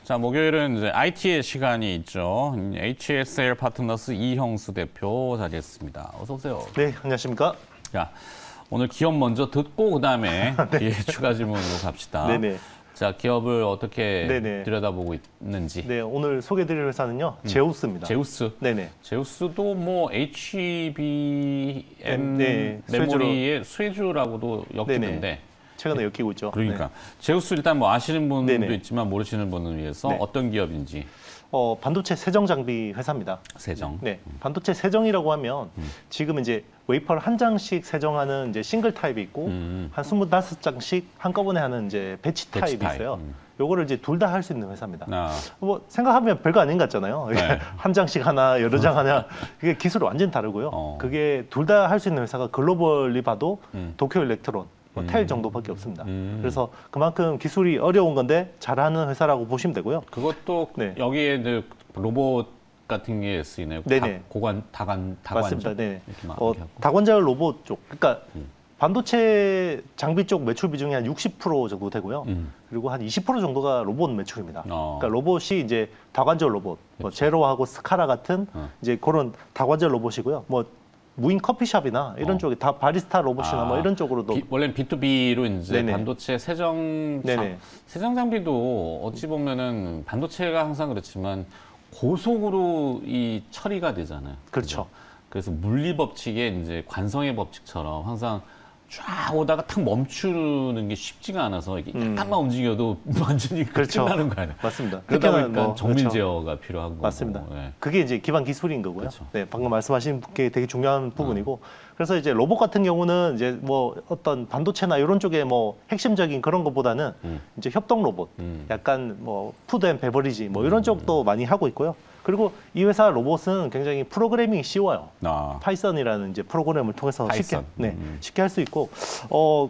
자, 목요일은 이제 IT의 시간이 있죠. HSL 파트너스 이형수 대표 자리했습니다. 어서 오세요. 네, 안녕하십니까? 자, 오늘 기업 먼저 듣고 그다음에 네. 뒤에 추가 질문으로 갑시다. 네네. 자, 기업을 어떻게 네네. 들여다보고 있는지. 네, 오늘 소개드릴 회사는요, 제우스입니다. 제우스. 네네. 제우스도 뭐 HBM 네, 메모리의 수혜주라고도 엮이는데. 네네. 최근에 엮이고 있죠. 그러니까 네. 제우스 일단 뭐 아시는 분도 네네. 있지만 모르시는 분을 위해서 네. 어떤 기업인지. 반도체 세정 장비 회사입니다. 세정. 네, 반도체 세정이라고 하면 지금 이제 웨이퍼를 한 장씩 세정하는 이제 싱글 타입이 있고 한 25장씩 한꺼번에 하는 이제 배치 타입이 있어요. 요거를 이제 둘 다 할 수 있는 회사입니다. 뭐 생각하면 별거 아닌 것 같잖아요. 네. 한 장씩 하나, 여러 장 하나. 그게 기술이 완전 다르고요. 그게 둘 다 할 수 있는 회사가 글로벌리 봐도 도쿄 일렉트론, 텔 정도밖에 없습니다. 그래서 그만큼 기술이 어려운 건데 잘하는 회사라고 보시면 되고요. 그것도 네. 여기에 이제 로봇 같은 게 쓰이네요. 네네. 다관절. 맞습니다. 네. 이렇게 막 이렇게 하고. 다관절 로봇 쪽, 그러니까 반도체 장비 쪽 매출 비중이 한 60% 정도 되고요. 그리고 한 20% 정도가 로봇 매출입니다. 그러니까 로봇이 이제 다관절 로봇, 뭐 제로하고 스카라 같은 이제 그런 다관절 로봇이고요. 뭐 무인 커피숍이나 이런 쪽에 다 바리스타 로봇이나 뭐 이런 쪽으로도 원래는 B2B로 이제 네네. 반도체 세정 장비도 어찌 보면은 반도체가 항상 그렇지만 고속으로 이 처리가 되잖아요. 그렇죠. 그래서 물리 법칙에 이제 관성의 법칙처럼 항상 쫙 오다가 탁 멈추는 게 쉽지가 않아서 이게 약간만 움직여도 완전히 그렇죠. 끝나는 거 아니에요. 맞습니다. 그러다 보니까 뭐, 정밀 그렇죠. 제어가 필요한 거고. 맞습니다. 네. 그게 이제 기반 기술인 거고요. 그렇죠. 네, 방금 말씀하신 게 되게 중요한 부분이고, 그래서 이제 로봇 같은 경우는 이제 뭐 어떤 반도체나 이런 쪽에 뭐 핵심적인 그런 것보다는 이제 협동 로봇, 약간 뭐 푸드 앤 베버리지 뭐 이런 쪽도 많이 하고 있고요. 그리고 이 회사 로봇은 굉장히 프로그래밍이 쉬워요. 파이썬이라는 이제 프로그램을 통해서 쉽게 할 수 있고,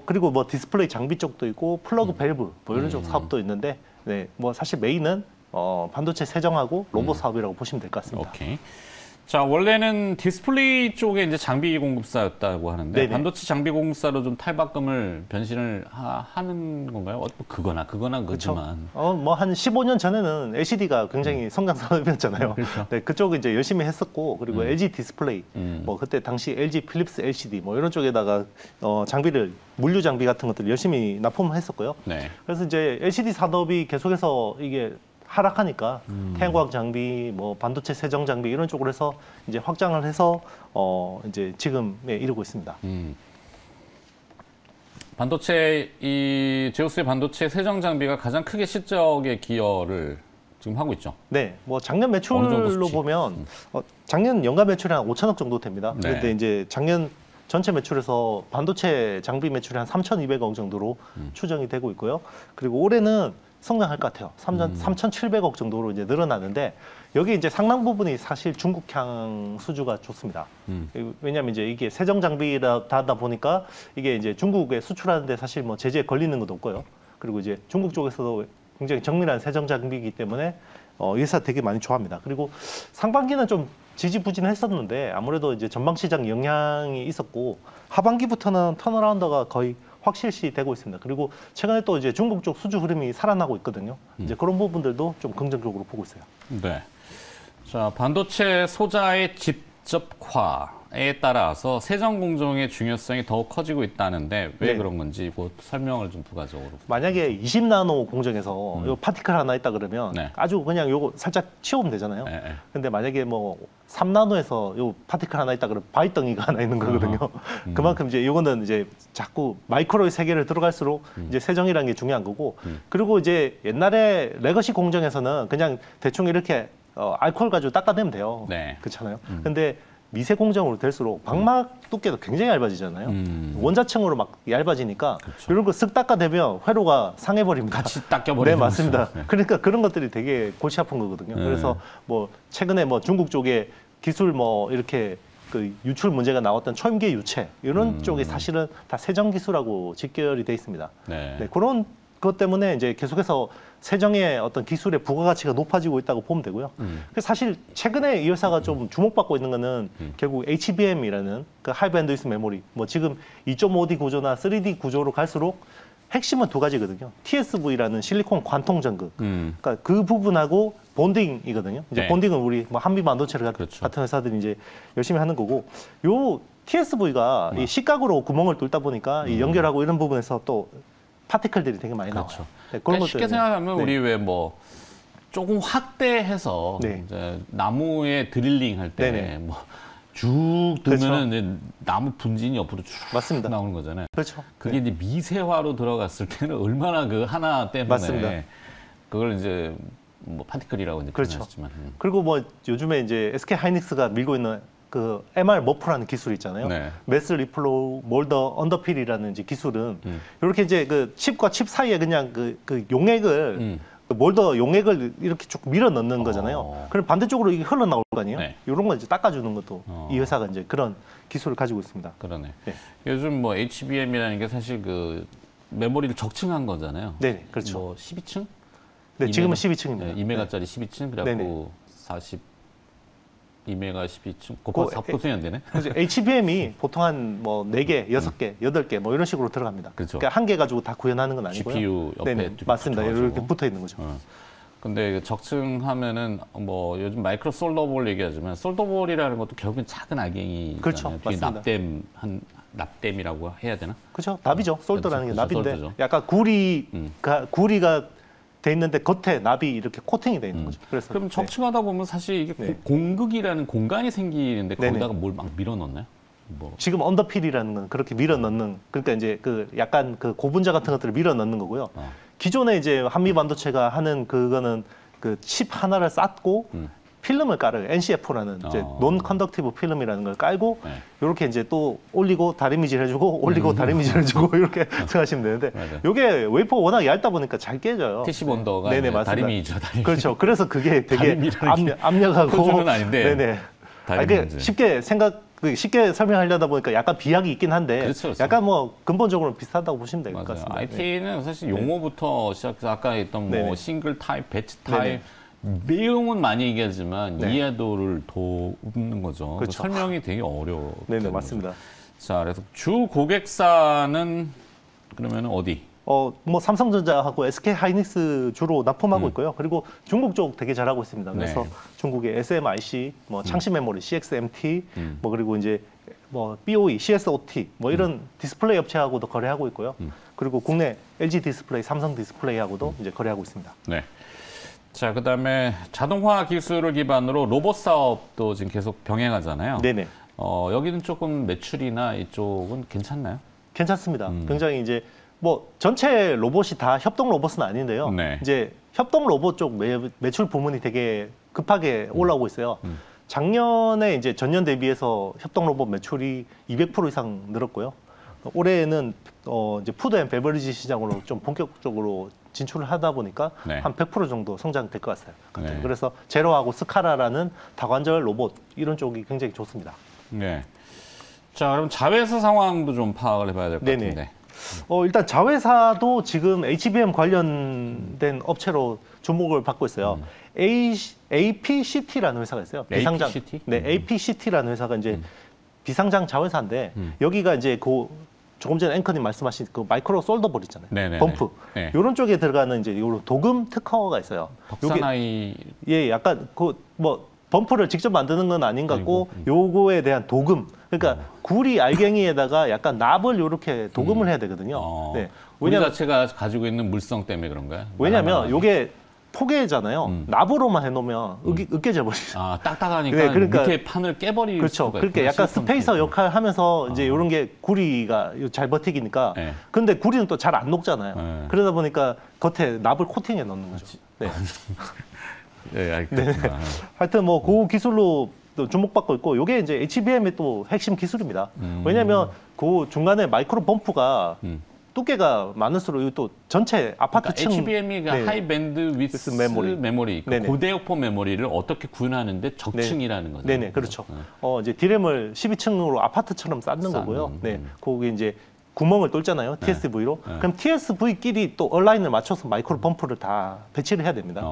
그리고 뭐 디스플레이 장비 쪽도 있고 플러그 밸브 뭐 이런 쪽 사업도 있는데, 네, 뭐 사실 메인은 반도체 세정하고 로봇 사업이라고 보시면 될 것 같습니다. 오케이. 자, 원래는 디스플레이 쪽에 이제 장비 공급사였다고 하는데 네네. 반도체 장비 공급사로 좀 탈바꿈을 변신을 하는 건가요? 그거나 그지만. 뭐 한 15년 전에는 LCD가 굉장히 성장 산업이었잖아요. 그렇죠. 네, 그쪽 이제 열심히 했었고, 그리고 LG 디스플레이, 뭐 그때 당시 LG 필립스 LCD 뭐 이런 쪽에다가 장비를 물류 장비 같은 것들 열심히 납품했었고요. 네. 그래서 이제 LCD 산업이 계속해서 이게 하락하니까 태양광 장비, 뭐 반도체 세정 장비 이런 쪽으로 해서 이제 확장을 해서 이제 지금에 이르고 있습니다. 반도체 이 제우스의 반도체 세정 장비가 가장 크게 실적의 기여를 지금 하고 있죠. 네, 뭐 작년 매출로 보면 작년 연간 매출이 한 5천억 정도 됩니다. 네. 그런데 이제 작년 전체 매출에서 반도체 장비 매출이 한 3,200억 정도로 추정이 되고 있고요. 그리고 올해는 성장할 것 같아요. 3,700억 정도로 이제 늘어나는데, 여기 이제 상당 부분이 사실 중국향 수주가 좋습니다. 왜냐하면 이제 이게 세정 장비라 하다 보니까 이게 이제 중국에 수출하는데 사실 뭐 제재에 걸리는 것도 없고요. 그리고 이제 중국 쪽에서도 굉장히 정밀한 세정 장비이기 때문에 이 회사 되게 많이 좋아합니다. 그리고 상반기는 좀 지지부진했었는데 아무래도 이제 전방 시장 영향이 있었고, 하반기부터는 턴어라운드가 거의 확실시 되고 있습니다. 그리고 최근에 또 이제 중국 쪽 수주 흐름이 살아나고 있거든요. 이제 그런 부분들도 좀 긍정적으로 보고 있어요. 네. 자, 반도체 소자의 직접화에 따라서 세정 공정의 중요성이 더욱 커지고 있다는데 왜 네. 그런 건지 그 설명을 좀 부가적으로. 만약에 20나노 공정에서 요 파티클 하나 있다 그러면 네. 아주 그냥 요거 살짝 치우면 되잖아요. 네. 근데 만약에 뭐 3나노에서 요 파티클 하나 있다 그러면 바위덩이가 하나 있는 거거든요. 그만큼 이제 요거는 이제 자꾸 마이크로의 세계를 들어갈수록 이제 세정이라는 게 중요한 거고, 그리고 이제 옛날에 레거시 공정에서는 그냥 대충 이렇게 알코올 가지고 닦아내면 돼요. 네. 그렇잖아요. 근데 미세 공정으로 될수록 방막 두께도 굉장히 얇아지잖아요. 원자층으로 막 얇아지니까 그렇죠. 이런 거 쓱 닦아내면 회로가 상해버립니다. 같이 닦여버리는 네, 맞습니다. 거죠. 네. 그러니까 그런 것들이 되게 골치 아픈 거거든요. 그래서 뭐 최근에 뭐 중국 쪽에 기술 뭐 이렇게 그 유출 문제가 나왔던 초임계 유체 이런 쪽이 사실은 다 세정 기술하고 직결이 돼 있습니다. 네. 그런 것 때문에 이제 계속해서 세정의 어떤 기술의 부가가치가 높아지고 있다고 보면 되고요. 그래서 사실 최근에 이 회사가 좀 주목받고 있는 거는 결국 HBM이라는 그 하이 밴드위스 메모리, 뭐 지금 2.5D 구조나 3D 구조로 갈수록 핵심은 두 가지거든요. TSV라는 실리콘 관통 전극. 음. 그러니까 그 부분하고 본딩이거든요. 이제 네. 본딩은 우리 뭐 한미 반도체를 그렇죠. 같은 회사들이 이제 열심히 하는 거고, 요 TSV가 이 식각으로 구멍을 뚫다 보니까 이 연결하고 이런 부분에서 또 파티클들이 되게 많이 그렇죠. 나와요. 네, 그러니까 쉽게 생각하면 네. 우리 왜 뭐 조금 확대해서 네. 이제 나무에 드릴링 할 때 네네. 뭐 쭉 두면은 이제 나무 분진이 옆으로 쭉 맞습니다. 나오는 거잖아요. 그렇죠. 그게 네. 이제 미세화로 들어갔을 때는 얼마나 그 하나 때문에 맞습니다. 그걸 이제 뭐 파티클이라고 이제 그렇죠. 표현하시지만 그리고 뭐 요즘에 이제 SK 하이닉스가 밀고 있는 그 MR 머프라는 기술 있잖아요. 네. 매스 리플로우 몰더 언더필이라는 이제 기술은 이렇게 이제 그 칩과 칩 사이에 그냥 그 용액을 그 몰더 용액을 이렇게 쭉 밀어 넣는 거잖아요. 그럼 반대쪽으로 이게 흘러나올 거 아니에요? 네. 이런 거 이제 닦아주는 것도 이 회사가 이제 그런 기술을 가지고 있습니다. 그러네. 네. 요즘 뭐 HBM이라는 게 사실 그 메모리를 적층한 거잖아요. 네, 그렇죠. 뭐 12층? 네, 지금은 12층입니다. 네, 2메가짜리 12층 그래갖고 네네. 42메가 12층 곱하기 4%이 안 되네. 그래서 HBM이 보통 한 뭐 4개, 6개, 8개 뭐 이런 식으로 들어갑니다. 그렇죠. 그러니까 한 개 가지고 다 구현하는 건 아니고요. GPU 옆에 네네, 이렇게 맞습니다. 붙어가지고. 이렇게 붙어 있는 거죠. 근데 적층하면은 뭐 요즘 마이크로 솔더볼 얘기하지만 솔더볼이라는 것도 결국엔 작은 알갱이잖아요. 그렇죠. 뒤에 맞습니다. 납땜이라고 해야 되나? 그렇죠. 납이죠. 솔더라는 게 그렇죠. 납인데 솔더죠. 약간 구리가 돼 있는데 겉에 납이 이렇게 코팅이 돼 있는 거죠. 그래서 그럼 네. 적층하다 보면 사실 이게 네. 공극이라는 공간이 생기는데 네네. 거기다가 뭘 막 밀어 넣나요? 뭐 지금 언더필이라는 건 그렇게 밀어 넣는, 그러니까 이제 그 약간 그 고분자 같은 것들을 밀어 넣는 거고요. 기존에 이제 한미 반도체가 하는 그거는 그 칩 하나를 쌓고 필름을 깔아요. NCF라는 이제 논 컨덕티브 필름이라는 걸 깔고 네. 이렇게 이제 또 올리고 다리미질 해주고 올리고 다리미질 해주고 이렇게 생각하시면 되는데, 맞아요. 이게 웨이퍼 워낙 얇다 보니까 잘 깨져요. TC 본더가 네네, 이제 맞습니다. 다리미죠, 다리미. 그렇죠. 그래서 그게 되게 다리미라는 게 압력하고 표준은 아닌데 네네. 다리미 이게 쉽게 설명하려다 보니까 약간 비약이 있긴 한데 그렇죠, 그렇죠. 약간 뭐 근본적으로 비슷하다고 보시면 될 것 맞아요. 같습니다. IT는 사실 용어부터 시작해서 아까 했던 뭐 네네. 싱글 타입, 배치 타입 네네. 내용은 많이 얘기하지만 네. 이해도를 돕는 거죠. 그렇죠. 설명이 되게 어려워. 네네, 맞습니다. 자, 그래서 주 고객사는 그러면 어디? 뭐 삼성전자하고 SK 하이닉스 주로 납품하고 있고요. 그리고 중국 쪽 되게 잘하고 있습니다. 그래서 네. 중국의 SMIC, 뭐 창시 메모리, CXMT, 뭐 그리고 이제 뭐 BOE, CSOT 뭐 이런 디스플레이 업체하고도 거래하고 있고요. 그리고 국내 LG 디스플레이, 삼성 디스플레이하고도 이제 거래하고 있습니다. 네. 자, 그다음에 자동화 기술을 기반으로 로봇 사업도 지금 계속 병행하잖아요. 네네. 여기는 조금 매출이나 이쪽은 괜찮나요? 괜찮습니다. 굉장히 이제 뭐 전체 로봇이 다 협동 로봇은 아닌데요. 네. 이제 협동 로봇 쪽 매출 부문이 되게 급하게 올라오고 있어요. 작년에 이제 전년 대비해서 협동 로봇 매출이 200% 이상 늘었고요. 올해는 이제 푸드 앤 베버리지 시장으로 좀 본격적으로 진출을 하다 보니까 네. 한 100% 정도 성장될 것 같아요. 네. 그래서 제로하고 스카라라는 다관절 로봇 이런 쪽이 굉장히 좋습니다. 네. 자, 그럼 자회사 상황도 좀 파악을 해봐야 될 것 네네. 같은데. 일단 자회사도 지금 HBM 관련된 업체로 주목을 받고 있어요. APCT라는 회사가 있어요. 비상장. APCT? 네, APCT라는 회사가 이제 비상장 자회사인데 여기가 이제 조금 전에 앵커님 말씀하신 그 마이크로 솔더볼 있잖아요. 네네네. 범프. 네. 이런 쪽에 들어가는 이제 요런 도금 특허가 있어요. 덕산아이 예, 약간 뭐 범프를 직접 만드는 건 아닌 것 같고 요거에 대한 도금. 그러니까 구리 알갱이에다가 약간 납을 요렇게 도금을 해야 되거든요. 네. 우리 자체가 가지고 있는 물성 때문에 그런가요? 왜냐면 요게 포개잖아요. 납으로만 해놓으면 으깨져 버리죠. 아, 딱딱하니까 네, 그러니까 밑에 판을 깨버릴 그렇죠. 수가 그러니까 있구나. 약간 실리콘 스페이서 테이프. 역할 하면서 이제 이런 게 구리가 잘 버티기니까. 네. 근데 구리는 또 잘 안 녹잖아요. 네. 그러다 보니까 겉에 납을 코팅해 넣는 거죠. 네. 네, 알겠구나. 하여튼 뭐 그 기술로 또 주목받고 있고, 요게 이제 HBM의 또 핵심 기술입니다. 왜냐하면 그 중간에 마이크로 범프가 두께가 많을수록 이거 또 전체 아파트 층 HBM이 네. 하이 밴드 위스 메모리. 메모리, 네네. 고대역폭 메모리를 어떻게 구현하는데 적층이라는 거죠. 네네, 그렇죠. 이제 디램을 12층으로 아파트처럼 쌓는 쌓는, 거고요. 네, 거기 이제 구멍을 뚫잖아요. TSV로. 그럼 TSV끼리 또 얼라인을 맞춰서 마이크로 범프를 다 배치를 해야 됩니다.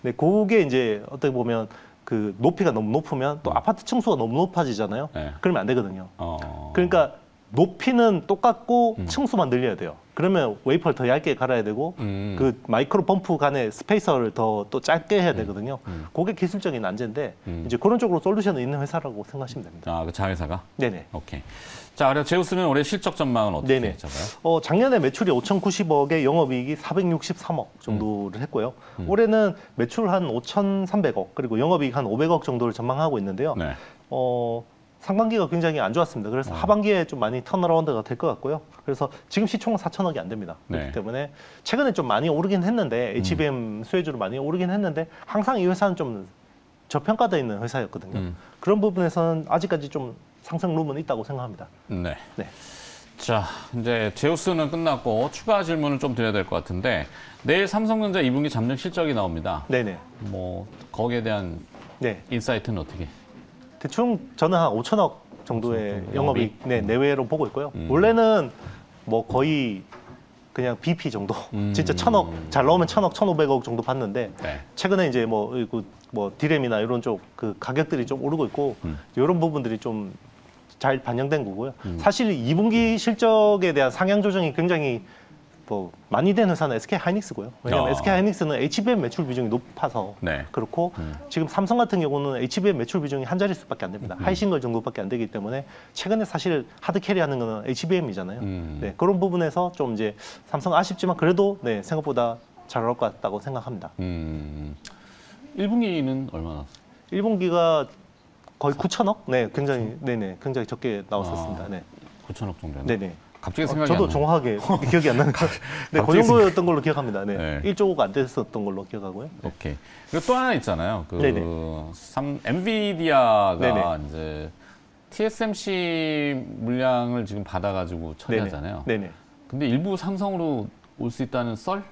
네, 그게 이제 어떻게 보면 그 높이가 너무 높으면 또 아파트 층수가 너무 높아지잖아요. 네. 그러면 안 되거든요. 그러니까 높이는 똑같고 층수만 늘려야 돼요. 그러면 웨이퍼를 더 얇게 갈아야 되고 그 마이크로 범프 간의 스페이서를 더 또 짧게 해야 되거든요. 그게 기술적인 난제인데 이제 그런 쪽으로 솔루션이 있는 회사라고 생각하시면 됩니다. 아, 그 자회사가? 네네. 오케이. 자, 그리고 제우스는 올해 실적 전망은 어떻게 네네. 잡아요? 작년에 매출이 5,090억에 영업이익이 463억 정도를 했고요. 올해는 매출 한 5,300억 그리고 영업이익 한 500억 정도를 전망하고 있는데요. 네. 상반기가 굉장히 안 좋았습니다. 그래서 하반기에 좀 많이 턴어라운드가 될 것 같고요. 그래서 지금 시총은 4천억이 안 됩니다. 네. 그렇기 때문에 최근에 좀 많이 오르긴 했는데 HBM 수혜주로 많이 오르긴 했는데 항상 이 회사는 좀 저평가되어 있는 회사였거든요. 그런 부분에서는 아직까지 좀 상승 룸은 있다고 생각합니다. 네. 네. 자, 이제 제우스는 끝났고 추가 질문을 좀 드려야 될 것 같은데 내일 삼성전자 2분기 잠정 실적이 나옵니다. 네네. 뭐 거기에 대한 네. 인사이트는 어떻게? 대충 저는 한 5천억 정도의 영업이익 내외로 보고 있고요. 원래는 뭐 거의 그냥 BP 정도, 진짜 1,000억 잘 나오면 1,000억, 1,500억 정도 봤는데 네. 최근에 이제 뭐 디램이나 이런 쪽 그 가격들이 좀 오르고 있고 이런 부분들이 좀 잘 반영된 거고요. 사실 2분기 실적에 대한 상향 조정이 굉장히 뭐 많이 된 회사는 SK 하이닉스고요. 왜냐하면 SK 하이닉스는 HBM 매출 비중이 높아서 네. 그렇고 지금 삼성 같은 경우는 HBM 매출 비중이 한 자릿수밖에 안 됩니다. 하이싱글 정도밖에 안 되기 때문에 최근에 사실 하드 캐리하는 거는 HBM이잖아요. 네, 그런 부분에서 좀 이제 삼성 아쉽지만 그래도 네, 생각보다 잘 나올 것 같다고 생각합니다. 1분기는 얼마나? 1분기가 거의 9천억? 네, 굉장히 적게 나왔었습니다. 네. 9천억 정도요? 네네. 갑자기 생각이 저도 안 나요. 정확하게 기억이 안 나는 거. 네, 그 정도였던 걸로 기억합니다. 네. 1조가 안 됐었던 걸로 기억하고요. 네. 오케이. 그리고 또 하나 있잖아요. 네네. 엔비디아가 네네. 이제 TSMC 물량을 지금 받아가지고 처리하잖아요. 네네. 근데 일부 삼성으로 올 수 있다는 썰?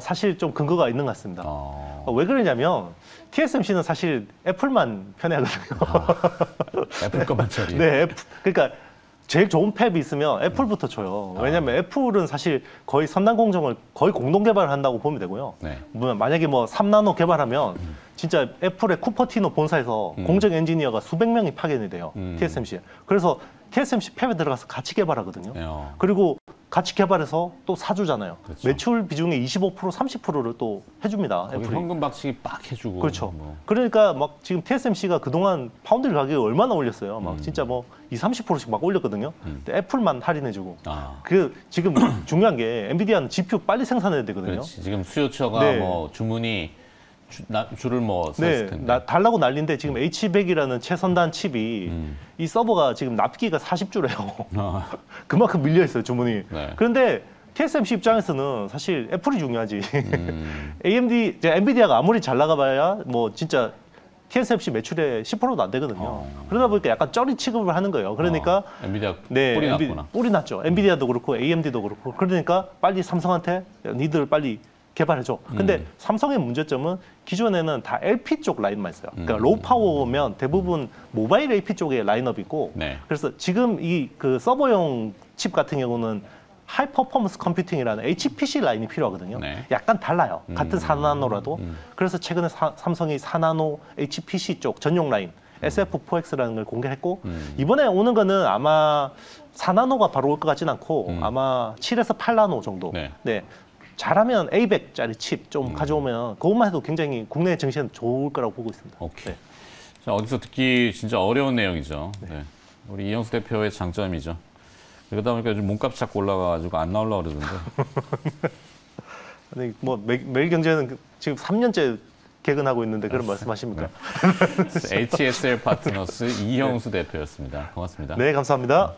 사실 좀 근거가 있는 것 같습니다. 왜 그러냐면 TSMC는 사실 애플만 편애하거든요. 애플 것만 처리. 네, 그러니까 제일 좋은 팹이 있으면 애플부터 줘요. 왜냐하면 애플은 사실 거의 선단 공정을 거의 공동 개발을 한다고 보면 되고요. 네. 만약에 뭐 3나노 개발하면 진짜 애플의 쿠퍼티노 본사에서 공정 엔지니어가 수백 명이 파견이 돼요. TSMC에. 그래서 TSMC 팹에 들어가서 같이 개발하거든요. 그리고 같이 개발해서 또 사주잖아요. 그렇죠. 매출 비중의 25%, 30%를 또 해줍니다. 애플이. 현금 박치기 빡 해주고. 그렇죠. 뭐. 그러니까 막 지금 TSMC가 그동안 파운드리 가격이 얼마나 올렸어요. 막 진짜 뭐 20~30%씩 막 올렸거든요. 근데 애플만 할인해주고. 지금 중요한 게 엔비디아는 GPU 빨리 생산해야 되거든요. 그렇지. 지금 수요처가 네. 뭐 주문이 줄을 뭐 섰을 텐데. 네, 달라고 난리인데 지금 H100이라는 최선단 칩이 이 서버가 지금 납기가 40주래요. 그만큼 밀려 있어요 주문이. 네. 그런데 TSMC 입장에서는 사실 애플이 중요하지. 엔비디아가 아무리 잘 나가봐야 뭐 진짜 TSMC 매출의 10%도 안 되거든요. 그러다 보니까 약간 쩌리 취급을 하는 거예요. 그러니까 엔비디아 뿌리 났구나. 뿌리 났죠. 엔비디아도 그렇고 AMD도 그렇고. 그러니까 빨리 삼성한테 니들 빨리 개발해줘. 근데 삼성의 문제점은 기존에는 다 LP 쪽 라인만 있어요. 그러니까 로우 파워면 대부분 모바일 LP 쪽에 라인업이 있고 네. 그래서 지금 이 그 서버용 칩 같은 경우는 하이 퍼포먼스 컴퓨팅이라는 HPC 라인이 필요하거든요. 네. 약간 약간 달라요. 같은 4나노라도. 그래서 최근에 삼성이 4나노 HPC 쪽 전용 라인 SF4X라는 걸 공개했고 이번에 오는 거는 아마 4나노가 바로 올 것 같진 않고 아마 7에서 8나노 정도. 네. 잘하면 A100짜리 칩 좀 가져오면 그것만 해도 굉장히 국내 증시는 좋을 거라고 보고 있습니다. 오케이. 자, 어디서 듣기 진짜 어려운 내용이죠. 네. 우리 이영수 대표의 장점이죠. 그러다 보니까 요즘 몸값이 자꾸 올라가가지고 안 나오려고 그러던데. 아니, 뭐 매일 경제는 지금 3년째 개근하고 있는데 그런 말씀하십니까? HSL 파트너스 이영수 대표였습니다. 고맙습니다. 네, 감사합니다.